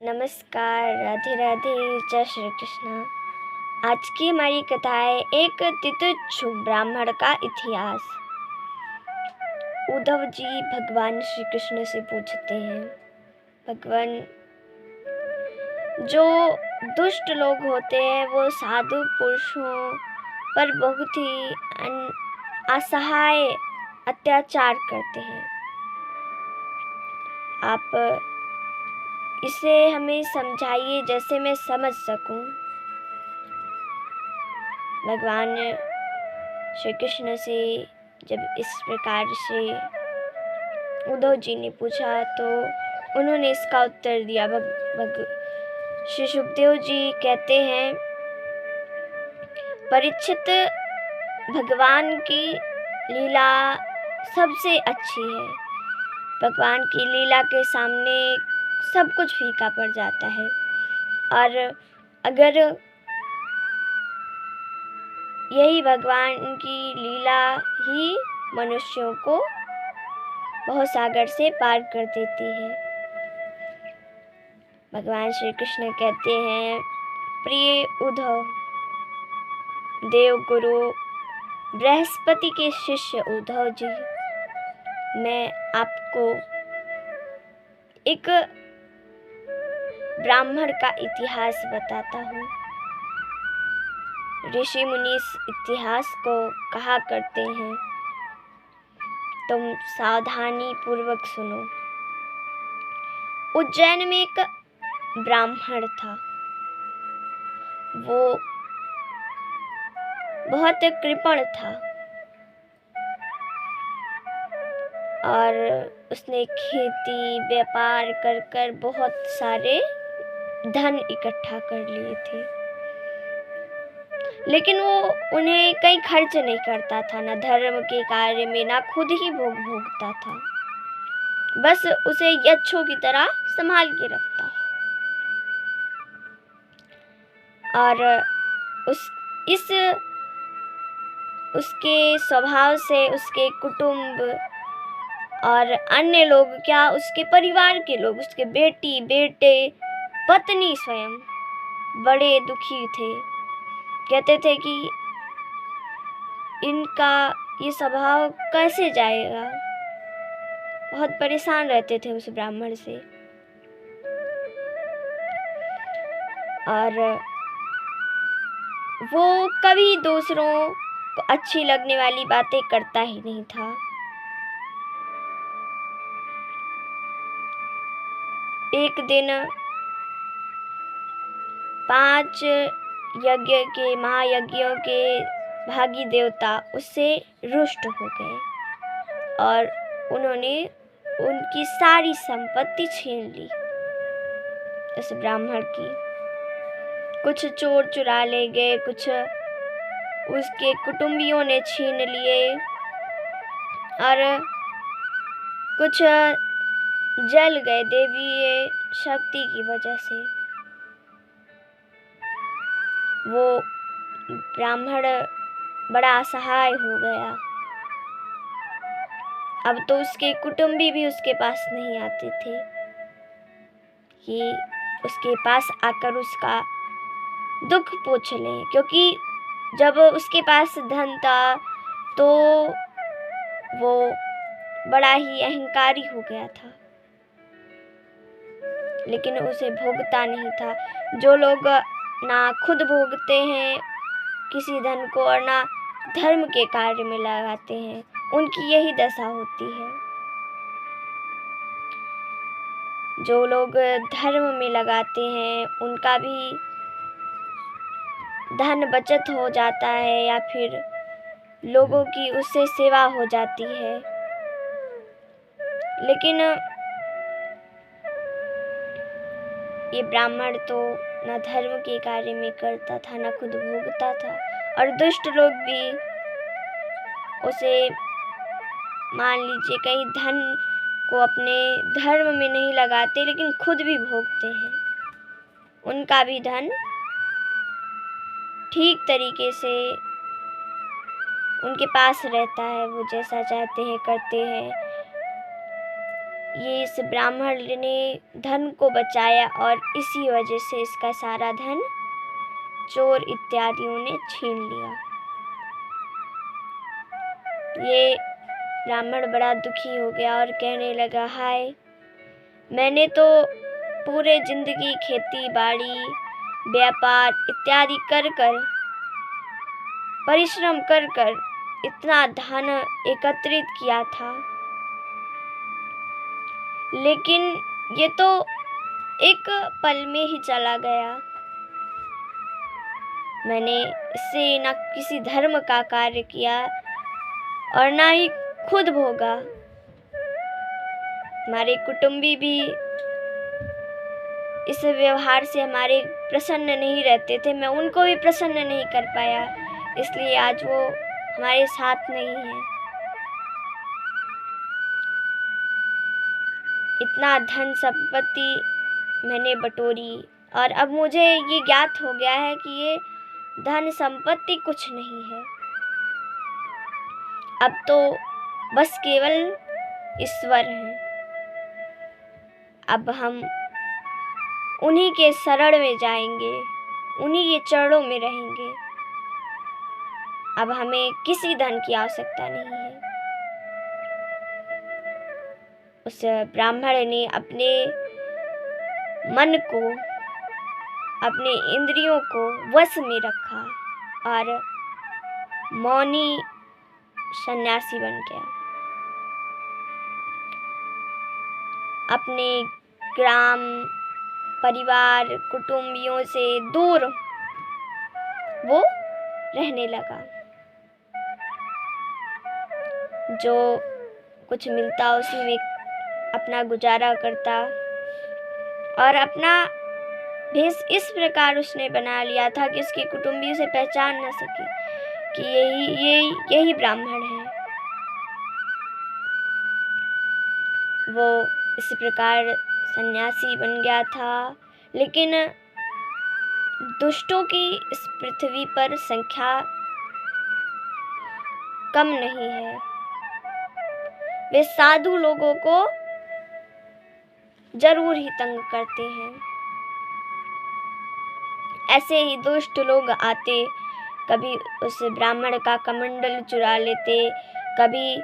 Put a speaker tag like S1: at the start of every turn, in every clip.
S1: नमस्कार, राधे राधे, जय श्री कृष्ण। आज की हमारी कथा है एक तितिक्षु ब्राह्मण का इतिहास। उद्धव जी भगवान श्री कृष्ण से पूछते हैं, भगवान, जो दुष्ट लोग होते हैं वो साधु पुरुषों पर बहुत ही असहाय अत्याचार करते हैं। आप इसे हमें समझाइए जैसे मैं समझ सकूं। भगवान श्री कृष्ण से जब इस प्रकार से उद्धव जी ने पूछा तो उन्होंने इसका उत्तर दिया। श्री सुखदेव जी कहते हैं, परीक्षित, भगवान की लीला सबसे अच्छी है। भगवान की लीला के सामने सब कुछ फीका पड़ जाता है, और अगर यही भगवान की लीला ही मनुष्यों को बहुत सागर से पार कर देती है। भगवान श्री कृष्ण कहते हैं, प्रिय उद्धव, देवगुरु बृहस्पति के शिष्य उद्धव जी, मैं आपको एक ब्राह्मण का इतिहास बताता हूँ। ऋषि मुनि इस इतिहास को कहा करते हैं, तुम सावधानी पूर्वक सुनो। उज्जैन में एक ब्राह्मण था। वो बहुत कृपण था और उसने खेती व्यापार कर कर बहुत सारे धन इकट्ठा कर लिए थे, लेकिन वो उन्हें कहीं खर्च नहीं करता था, ना धर्म के कार्य में, ना खुद ही भोगता था। बस उसे यक्षों की तरह संभाल के रखता। और उसके स्वभाव से उसके कुटुंब और अन्य लोग, क्या उसके परिवार के लोग, उसके बेटी बेटे पत्नी स्वयं बड़े दुखी थे। कहते थे कि इनका ये स्वभाव कैसे जाएगा। बहुत परेशान रहते थे उस ब्राह्मण से। और वो कभी दूसरों को अच्छी लगने वाली बातें करता ही नहीं था। एक दिन 5 यज्ञ के महायज्ञों के भागी देवता उससे रुष्ट हो गए और उन्होंने उनकी सारी संपत्ति छीन ली उस ब्राह्मण की। कुछ चोर चुरा ले गए, कुछ उसके कुटुंबियों ने छीन लिए और कुछ जल गए देवीय शक्ति की वजह से। वो ब्राह्मण बड़ा असहाय हो गया। अब तो उसके कुटुंबी भी उसके पास नहीं आते थे कि उसके पास आकर उसका दुख पूछ लें, क्योंकि जब उसके पास धन था तो वो बड़ा ही अहंकारी हो गया था, लेकिन उसे भोगता नहीं था। जो लोग ना खुद भोगते हैं किसी धन को और ना धर्म के कार्य में लगाते हैं, उनकी यही दशा होती है। जो लोग धर्म में लगाते हैं उनका भी धन बचत हो जाता है या फिर लोगों की उससे सेवा हो जाती है। लेकिन ये ब्राह्मण तो न धर्म के कार्य में करता था, न खुद भोगता था, और दुष्ट लोग भी उसे, मान लीजिए, कहीं धन को अपने धर्म में नहीं लगाते लेकिन खुद भी भोगते हैं। उनका भी धन ठीक तरीके से उनके पास रहता है, वो जैसा चाहते हैं करते हैं। ये इस ब्राह्मण ने धन को बचाया और इसी वजह से इसका सारा धन चोर इत्यादियों ने छीन लिया। ये ब्राह्मण बड़ा दुखी हो गया और कहने लगा, हाय, मैंने तो पूरे जिंदगी खेती बाड़ी व्यापार इत्यादि कर कर परिश्रम कर कर इतना धन एकत्रित किया था, लेकिन ये तो एक पल में ही चला गया। मैंने इससे ना किसी धर्म का कार्य किया और ना ही खुद भोगा। हमारे कुटुंबी भी इस व्यवहार से हमारे प्रसन्न नहीं रहते थे, मैं उनको भी प्रसन्न नहीं कर पाया, इसलिए आज वो हमारे साथ नहीं है। इतना धन संपत्ति मैंने बटोरी और अब मुझे ये ज्ञात हो गया है कि ये धन संपत्ति कुछ नहीं है। अब तो बस केवल ईश्वर हैं। अब हम उन्हीं के शरण में जाएंगे, उन्हीं के चरणों में रहेंगे। अब हमें किसी धन की आवश्यकता नहीं है। उस ब्राह्मण ने अपने मन को, अपने इंद्रियों को वश में रखा और मौनी सन्यासी बन गया। अपने ग्राम परिवार कुटुंबियों से दूर वो रहने लगा। जो कुछ मिलता उसी में अपना गुजारा करता और अपना भेष इस प्रकार उसने बना लिया था कि उसके कुटुंबी उसे पहचान न सके कि यही ब्राह्मण है। वो इस प्रकार सन्यासी बन गया था, लेकिन दुष्टों की इस पृथ्वी पर संख्या कम नहीं है। वे साधु लोगों को जरूर ही तंग करते हैं। ऐसे ही दुष्ट लोग आते, कभी उस ब्राह्मण का कमंडल चुरा लेते, कभी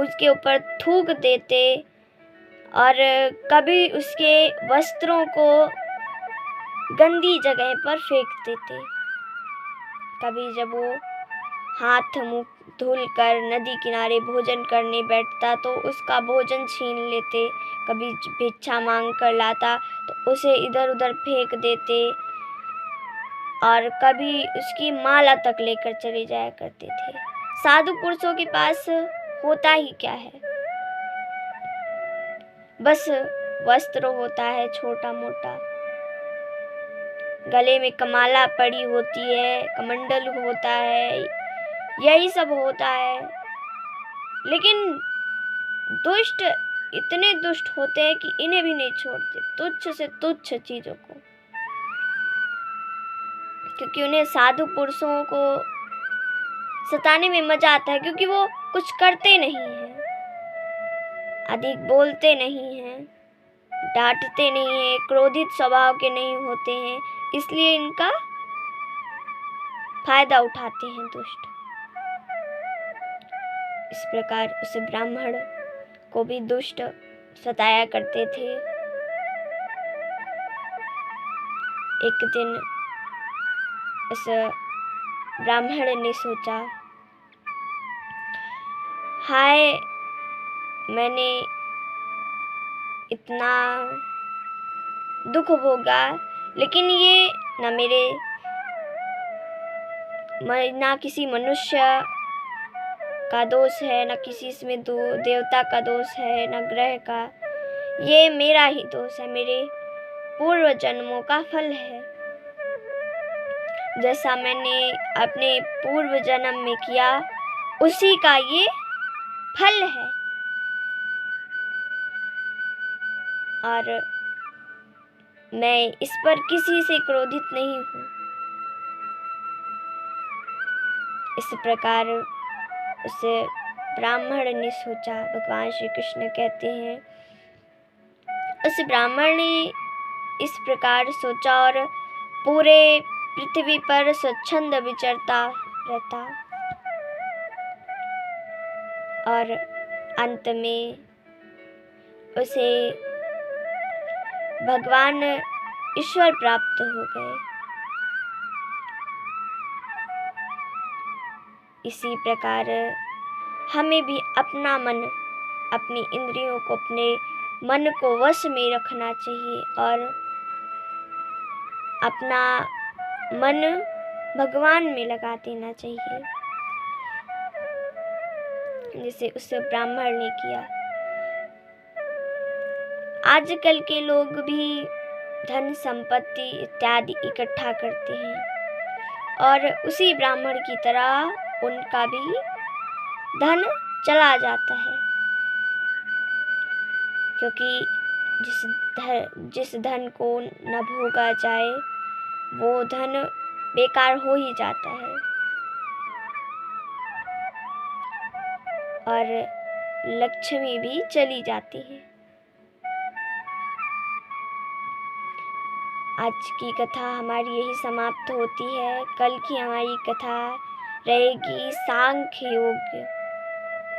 S1: उसके ऊपर थूक देते और कभी उसके वस्त्रों को गंदी जगह पर फेंक देते। कभी जब वो हाथ मुंह धुलकर नदी किनारे भोजन करने बैठता तो उसका भोजन छीन लेते। कभी भिक्षा मांग कर लाता तो उसे इधर उधर फेंक देते और कभी उसकी माला तक लेकर चले जाया करते थे। साधु पुरुषों के पास होता ही क्या है, बस वस्त्र होता है छोटा मोटा, गले में कमाला पड़ी होती है, कमंडल होता है, यही सब होता है। लेकिन दुष्ट इतने दुष्ट होते हैं कि इन्हें भी नहीं छोड़ते, तुच्छ से तुच्छ चीजों को, क्योंकि उन्हें साधु पुरुषों को सताने में मजा आता है, क्योंकि वो कुछ करते नहीं हैं, अधिक बोलते नहीं हैं, डांटते नहीं हैं, क्रोधित स्वभाव के नहीं होते हैं, इसलिए इनका फायदा उठाते हैं दुष्ट। इस प्रकार उस ब्राह्मण को भी दुष्ट सताया करते थे। एक दिन उस ब्राह्मण ने सोचा, हाय, मैंने इतना दुख भोगा, लेकिन ये ना किसी मनुष्य का दोष है, ना किसी इसमें देवता का दोष है, ना ग्रह का, ये मेरा ही दोष है, मेरे पूर्व जन्मों का फल है। जैसा मैंने अपने पूर्व जन्म में किया उसी का ये फल है। और मैं इस पर किसी से क्रोधित नहीं हूँ। इस प्रकार उस ब्राह्मण ने सोचा। भगवान श्री कृष्ण कहते हैं उस ब्राह्मण ने इस प्रकार सोचा और पूरे पृथ्वी पर स्वच्छंद विचरता रहता और अंत में उसे भगवान ईश्वर प्राप्त हो गए। इसी प्रकार हमें भी अपना मन, अपनी इंद्रियों को, अपने मन को वश में रखना चाहिए और अपना मन भगवान में लगा देना चाहिए, जैसे उस ब्राह्मण ने किया। आजकल के लोग भी धन संपत्ति इत्यादि इकट्ठा करते हैं और उसी ब्राह्मण की तरह उनका भी धन चला जाता है, क्योंकि जिस धन को न भोगा जाए वो धन बेकार हो ही जाता है और लक्ष्मी भी चली जाती है। आज की कथा हमारी यही समाप्त होती है। कल की हमारी कथा रहेगी सांख्य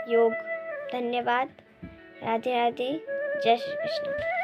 S1: योग। धन्यवाद। राधे राधे। जय श्री कृष्ण।